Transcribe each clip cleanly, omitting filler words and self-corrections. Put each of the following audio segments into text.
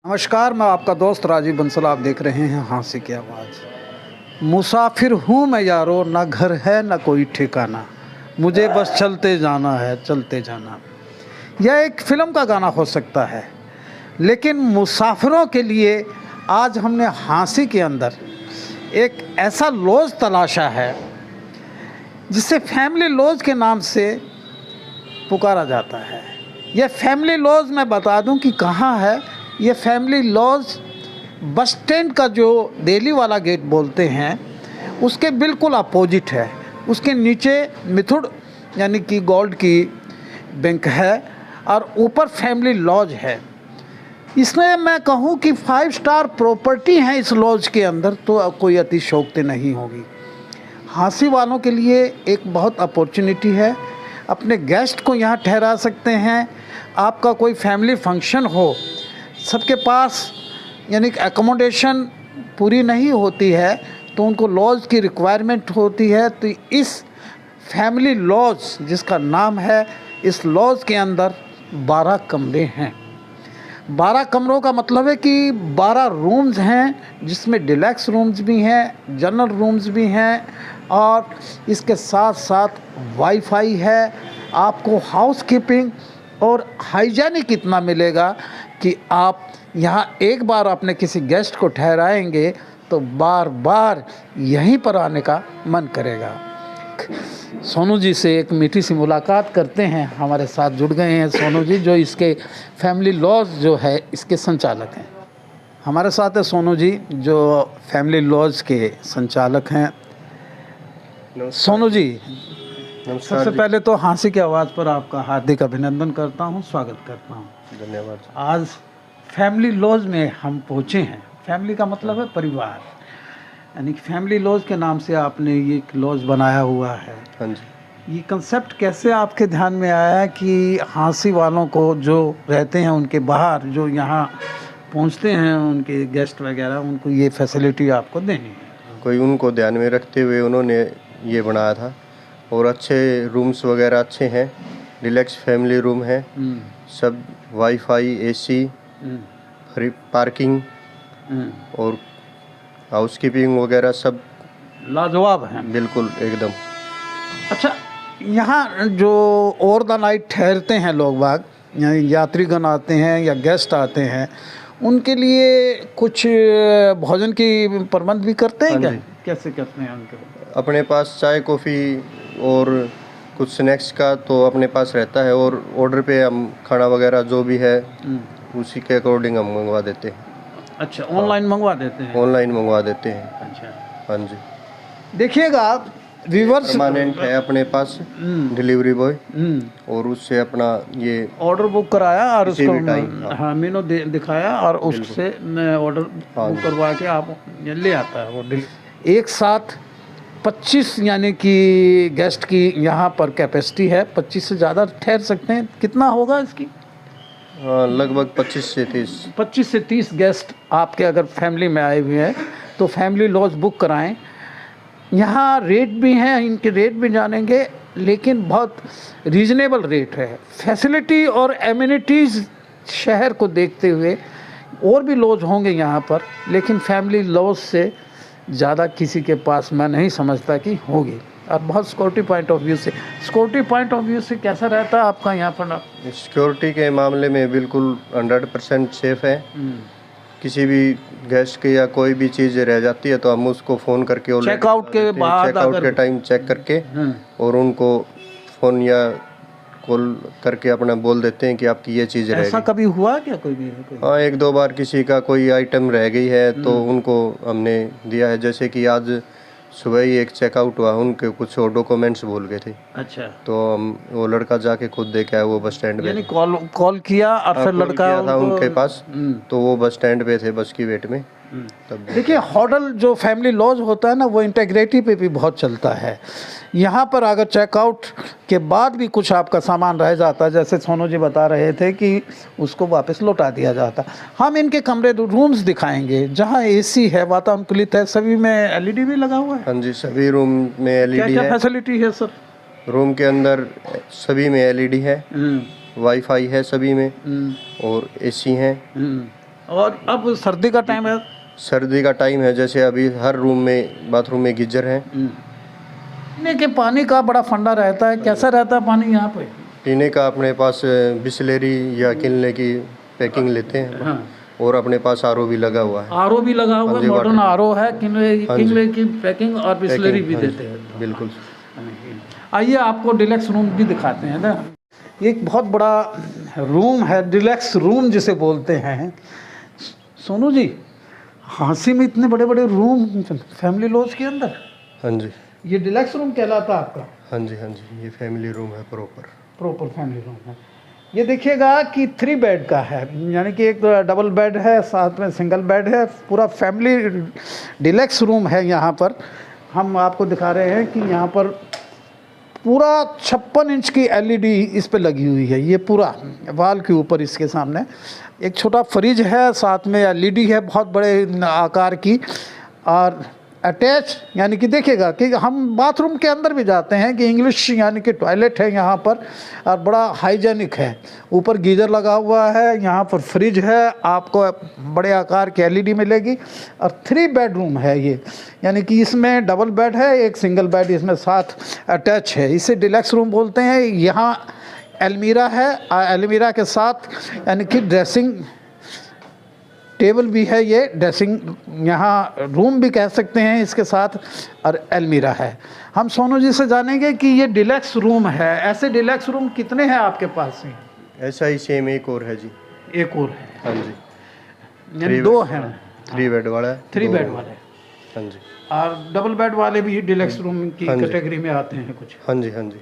नमस्कार, मैं आपका दोस्त राजीव बंसल। आप देख रहे हैं हाँसी की आवाज़। मुसाफिर हूँ मैं यारो, ना घर है ना कोई ठिकाना, मुझे बस चलते जाना है चलते जाना। यह एक फ़िल्म का गाना हो सकता है, लेकिन मुसाफिरों के लिए आज हमने हाँसी के अंदर एक ऐसा लॉज तलाशा है जिसे फैमिली लॉज के नाम से पुकारा जाता है। यह फैमिली लॉज मैं बता दूं कि कहाँ है। ये फैमिली लॉज बस स्टैंड का जो दिल्ली वाला गेट बोलते हैं उसके बिल्कुल अपोजिट है। उसके नीचे मिथुड यानी कि गोल्ड की बैंक है और ऊपर फैमिली लॉज है। इसमें मैं कहूँ कि 5 स्टार प्रॉपर्टी है इस लॉज के अंदर, तो कोई अतिशयोक्ति नहीं होगी। हाँसी वालों के लिए एक बहुत अपॉर्चुनिटी है। अपने गेस्ट को यहाँ ठहरा सकते हैं। आपका कोई फैमिली फंक्शन हो, सबके पास यानी कि एकोमोडेशन पूरी नहीं होती है तो उनको लॉज की रिक्वायरमेंट होती है। तो इस फैमिली लॉज जिसका नाम है, इस लॉज के अंदर 12 कमरे हैं। 12 कमरों का मतलब है कि 12 रूम्स हैं, जिसमें डिलैक्स रूम्स भी हैं, जनरल रूम्स भी हैं और इसके साथ साथ वाईफाई है। आपको हाउस कीपिंग और हाइजीनिक इतना मिलेगा कि आप यहाँ एक बार अपने किसी गेस्ट को ठहराएंगे तो बार बार यहीं पर आने का मन करेगा। सोनू जी से एक मीठी सी मुलाकात करते हैं। हमारे साथ जुड़ गए हैं सोनू जी, जो इसके फैमिली लॉज जो है इसके संचालक हैं। हमारे साथ है सोनू जी, जो फैमिली लॉज के संचालक हैं। सोनू जी, सबसे पहले तो हाँसी की आवाज़ पर आपका हार्दिक अभिनंदन करता हूँ, स्वागत करता हूँ। धन्यवाद। आज फैमिली लॉज में हम पहुँचे हैं। फैमिली का मतलब है परिवार, यानी कि फैमिली लॉज के नाम से आपने ये लॉज बनाया हुआ है। हाँ जी। ये कंसेप्ट कैसे आपके ध्यान में आया कि हाँसी वालों को जो रहते हैं उनके बाहर जो यहाँ पहुँचते हैं उनके गेस्ट वगैरह, उनको ये फैसिलिटी आपको देनी है? कोई उनको ध्यान में रखते हुए उन्होंने ये बनाया था और अच्छे रूम्स वगैरह अच्छे हैं, रिलैक्स फैमिली रूम है, सब वाईफाई, एसी, फ्री पार्किंग और हाउस कीपिंग वगैरह सब लाजवाब है, बिल्कुल एकदम। अच्छा, यहाँ जो ओवर द नाइट ठहरते हैं लोग बाग, यात्रीगण आते हैं या गेस्ट आते हैं, उनके लिए कुछ भोजन की प्रबंध भी करते हैं क्या? कैसे करते हैं उनके? अपने पास चाय कॉफ़ी और कुछ स्नैक्स का तो अपने पास रहता है और ऑर्डर पे हम खाना वगैरह जो भी है उसी के अकॉर्डिंग हम मंगवा देते हैं। अच्छा, ऑनलाइन मंगवा देते हैं? ऑनलाइन मंगवा देते हैं। अच्छा, हाँ जी। देखिएगा व्यूअर्स, परमानेंट है अपने पास डिलीवरी बॉय और उससे अपना ये ऑर्डर बुक कराया और उसको हाँ मेनू दिखाया और उससे ऑर्डर बुक करवा के आप ले आता है वो। एक साथ 25 यानी कि गेस्ट की यहाँ पर कैपेसिटी है। 25 से ज़्यादा ठहर सकते हैं। कितना होगा इसकी? लगभग 25 से 30। 25 से 30 गेस्ट आपके अगर फैमिली में आए हुए हैं तो फैमिली लॉज बुक कराएं। यहाँ रेट भी हैं, इनके रेट भी जानेंगे, लेकिन बहुत रीजनेबल रेट है। फैसिलिटी और एमिनिटीज़ शहर को देखते हुए और भी लॉज होंगे यहाँ पर, लेकिन फैमिली लॉज से ज़्यादा किसी के पास मैं नहीं समझता कि होगी। और बहुत सिक्योरिटी पॉइंट ऑफ व्यू से कैसा रहता है आपका यहाँ पर? सिक्योरिटी के मामले में बिल्कुल 100% सेफ है। किसी भी गेस्ट के या कोई भी चीज़ रह जाती है तो हम उसको फ़ोन करके चेकआउट के टाइम चेक करके और उनको फ़ोन या कॉल करके अपना बोल देते हैं कि आपकी ये चीज़ रह गई। ऐसा कभी हुआ क्या कोई भी? हाँ, 1-2 बार किसी का कोई आइटम रह गई है तो उनको हमने दिया है। जैसे कि आज सुबह ही एक चेकआउट हुआ, उनके कुछ और डॉक्यूमेंट्स भूल गए थे। अच्छा, तो हम वो लड़का जाके खुद दे के आया, वो बस स्टैंड पे। यानी कॉल किया और फिर लड़का था उनके पास, तो वो बस स्टैंड पे थे बस की वेट में। तब देखिए, होटल जो फैमिली लॉज होता है ना, वो इंटीग्रिटी पे भी बहुत चलता है। यहाँ पर अगर चेकआउट के बाद भी कुछ आपका सामान रह जाता है, जैसे सोनू जी बता रहे थे कि उसको वापस लौटा दिया जाता। हम इनके कमरे रूम्स दिखाएंगे जहाँ एसी है, वातानुकूलित है, सभी में एलईडी भी लगा हुआ है। हाँ जी, सभी रूम में एलईडी है। क्या फैसिलिटी है सर? रूम के अंदर सभी में एलईडी है, वाईफाई है सभी में और एसी है और अब सर्दी का टाइम है। सर्दी का टाइम है, जैसे अभी हर रूम में बाथरूम में गीजर है। पीने के पानी का बड़ा फंडा रहता है, कैसा रहता है पानी यहाँ पे? पीने का अपने पास बिस्लेरी या किनले की पैकिंग लेते हैं। हाँ। और अपने पास आरओ भी लगा हुआ है। आरओ भी लगा हुआ है, मॉडर्न आरओ है, किनले की पैकिंग और बिस्लेरी भी देते हैं। बिल्कुल। आइए आपको डिलक्स रूम भी दिखाते हैं ना। ये एक बहुत बड़ा रूम है, डिलक्स रूम जिसे बोलते हैं। सोनू जी, हांसी में इतने बड़े बड़े रूम फैमिली लॉज के अंदर। हाँ जी, ये डिलक्स रूम कहलाता है आपका? हाँ जी, हाँ जी, ये फैमिली रूम है, प्रॉपर फैमिली रूम है। ये देखिएगा कि 3 बेड का है, यानी कि एक डबल बेड है, साथ में सिंगल बेड है, पूरा फैमिली डिलक्स रूम है। यहाँ पर हम आपको दिखा रहे हैं कि यहाँ पर पूरा 56 इंच की एलईडी इस पे लगी हुई है। ये पूरा वाल के ऊपर इसके सामने एक छोटा फ्रिज है, साथ में एलईडी है बहुत बड़े आकार की, और अटैच, यानी कि देखिएगा कि हम बाथरूम के अंदर भी जाते हैं कि इंग्लिश यानी कि टॉयलेट है यहाँ पर, और बड़ा हाइजेनिक है। ऊपर गीज़र लगा हुआ है, यहाँ पर फ्रिज है, आपको बड़े आकार की एलईडी मिलेगी, और 3 बेडरूम है ये, यानी कि इसमें डबल बेड है, एक सिंगल बेड इसमें साथ अटैच है। इसे डिलक्स रूम बोलते हैं। यहाँ अलमीरा है, अलमीरा के साथ यानी कि ड्रेसिंग टेबल भी है, ये ड्रेसिंग यहाँ रूम भी कह सकते हैं इसके साथ, और अलमीरा है। हम सोनू जी से जानेंगे कि ये डिलक्स रूम है, ऐसे डिलक्स रूम कितने हैं आपके पास? ऐसा ही सेम एक और है जी। एक और है? हाँ जी, यानी 2 हैं। 3 बेड वाला है। 3 बेड वाले। हाँ जी। और डबल बेड वाले भी डिलक्स रूम की कैटेगरी में आते हैं कुछ? हाँ जी, हाँ जी।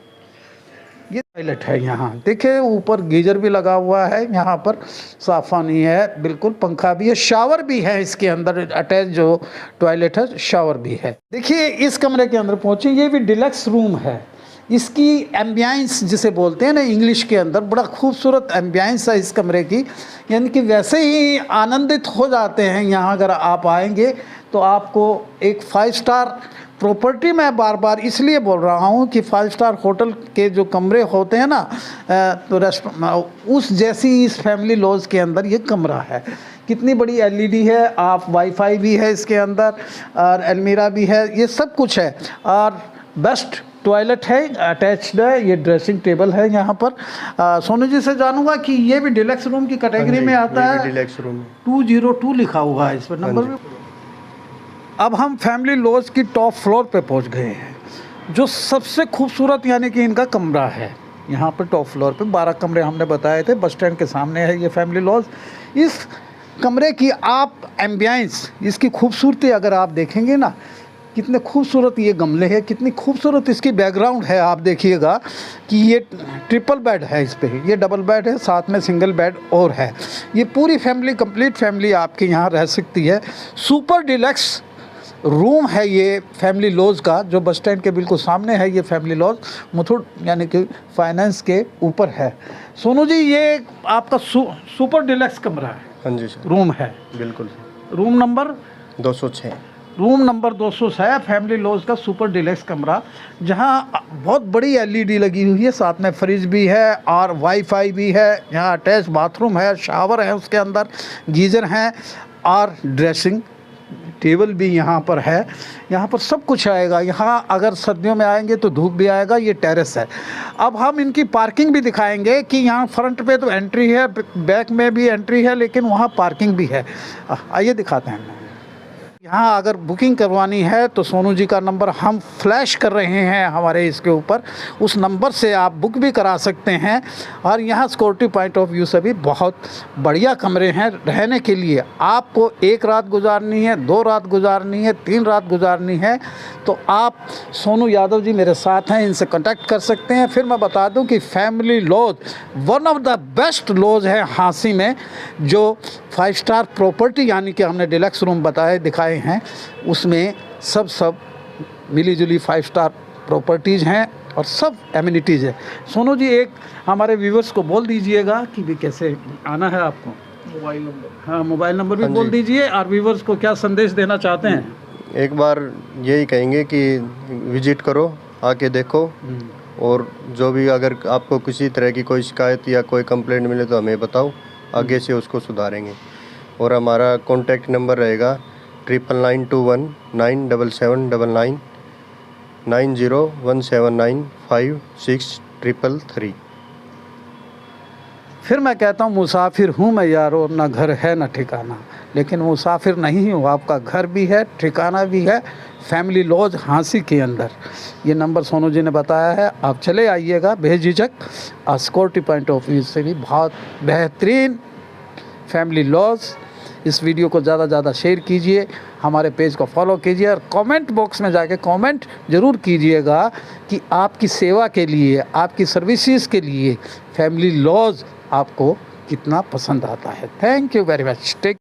ये टॉयलेट है, यहाँ देखिए ऊपर गीजर भी लगा हुआ है, यहाँ पर साफ पानी है, बिल्कुल पंखा भी है, शावर भी है इसके अंदर, अटैच जो टॉयलेट है शावर भी है। देखिए इस कमरे के अंदर पहुँचे, ये भी डिलक्स रूम है। इसकी एम्बियंस जिसे बोलते हैं ना इंग्लिश के अंदर, बड़ा खूबसूरत एम्बियंस है इस कमरे की, यानी कि वैसे ही आनंदित हो जाते हैं यहाँ अगर आप आएंगे तो। आपको एक 5 स्टार प्रॉपर्टी, मैं बार बार इसलिए बोल रहा हूँ कि 5 स्टार होटल के जो कमरे होते हैं ना, तो उस जैसी इस फैमिली लॉज के अंदर ये कमरा है। कितनी बड़ी एलईडी है, आप वाईफाई भी है इसके अंदर, और अलमीरा भी है, ये सब कुछ है, और बेस्ट टॉयलेट है, अटैच्ड है, ये ड्रेसिंग टेबल है यहाँ पर। सोनू जी से जानूंगा कि ये भी डिलक्स रूम की कैटेगरी में आता है। डिलक्स रूम 202 लिखा हुआ है इस पर नंबर भी। अब हम फैमिली लॉज की टॉप फ्लोर पे पहुंच गए हैं, जो सबसे खूबसूरत यानी कि इनका कमरा है। यहाँ पर टॉप फ्लोर पे 12 कमरे हमने बताए थे, बस स्टैंड के सामने है ये फैमिली लॉज। इस कमरे की आप एम्बियंस, इसकी खूबसूरती अगर आप देखेंगे ना, कितने खूबसूरत ये गमले हैं, कितनी खूबसूरत इसकी बैकग्राउंड है। आप देखिएगा कि ये ट्रिपल बेड है, इस पे ये डबल बेड है, साथ में सिंगल बेड और है। ये पूरी फैमिली, कंप्लीट फैमिली आपके यहाँ रह सकती है। सुपर डिलक्स रूम है ये फैमिली लॉज का, जो बस स्टैंड के बिल्कुल सामने है ये फैमिली लॉज, मुथूट यानी कि फाइनेंस के ऊपर है। सोनू जी, ये आपका सुपर डिलक्स कमरा है? हाँ जी सर, रूम है बिल्कुल। Room number 206। Room number 206 family lodge का सुपर डिलक्स कमरा, जहां बहुत बड़ी एलईडी लगी हुई है, साथ में फ्रिज भी है और वाईफाई भी है। यहाँ अटैच बाथरूम है, शावर है उसके अंदर, गीज़र हैं, और ड्रेसिंग टेबल भी यहाँ पर है। यहाँ पर सब कुछ आएगा। यहाँ अगर सर्दियों में आएंगे तो धूप भी आएगा। ये टेरेस है। अब हम इनकी पार्किंग भी दिखाएंगे कि यहाँ फ्रंट पे तो एंट्री है, बैक में भी एंट्री है, लेकिन वहाँ पार्किंग भी है। आइए दिखाते हैं। यहाँ अगर बुकिंग करवानी है तो सोनू जी का नंबर हम फ्लैश कर रहे हैं हमारे इसके ऊपर, उस नंबर से आप बुक भी करा सकते हैं। और यहाँ सिक्योरिटी पॉइंट ऑफ व्यू से भी बहुत बढ़िया कमरे हैं रहने के लिए। आपको 1 रात गुजारनी है, 2 रात गुजारनी है, 3 रात गुजारनी है, तो आप सोनू यादव जी मेरे साथ हैं, इनसे कॉन्टैक्ट कर सकते हैं। फिर मैं बता दूं कि family lodge one of the best lodge है हांसी में, जो 5 स्टार प्रॉपर्टी यानी कि हमने डिलक्स रूम बताए दिखाए हैं, उसमें सब मिली जुली 5 स्टार प्रॉपर्टीज़ हैं और सब एमिनिटीज़ है। सोनू जी, एक हमारे व्यूवर्स को बोल दीजिएगा कि भी कैसे आना है आपको। Mobile number? हाँ, मोबाइल नंबर भी बोल दीजिए, और व्यूवर्स को क्या संदेश देना चाहते हैं? एक बार यही कहेंगे कि विजिट करो, आके देखो, और जो भी अगर आपको किसी तरह की कोई शिकायत या कोई कंप्लेंट मिले तो हमें बताओ, आगे से उसको सुधारेंगे। और हमारा कॉन्टैक्ट नंबर रहेगा 9991977999 9017956333। फिर मैं कहता हूँ मुसाफिर हूँ मैं यारो, ना घर है ना ठिकाना, लेकिन मुसाफिर नहीं हूँ, आपका घर भी है, ठिकाना भी है, फैमिली लॉज हाँसी के अंदर। ये नंबर सोनू जी ने बताया है, आप चले आइएगा बेझिझक। सिक्योरिटी पॉइंट ऑफ व्यू से भी बहुत बेहतरीन फैमिली लॉज। इस वीडियो को ज़्यादा से ज़्यादा शेयर कीजिए, हमारे पेज को फॉलो कीजिए और कमेंट बॉक्स में जाके कमेंट ज़रूर कीजिएगा कि आपकी सेवा के लिए, आपकी सर्विसेज के लिए फैमिली लॉज आपको कितना पसंद आता है। Thank you very much. Take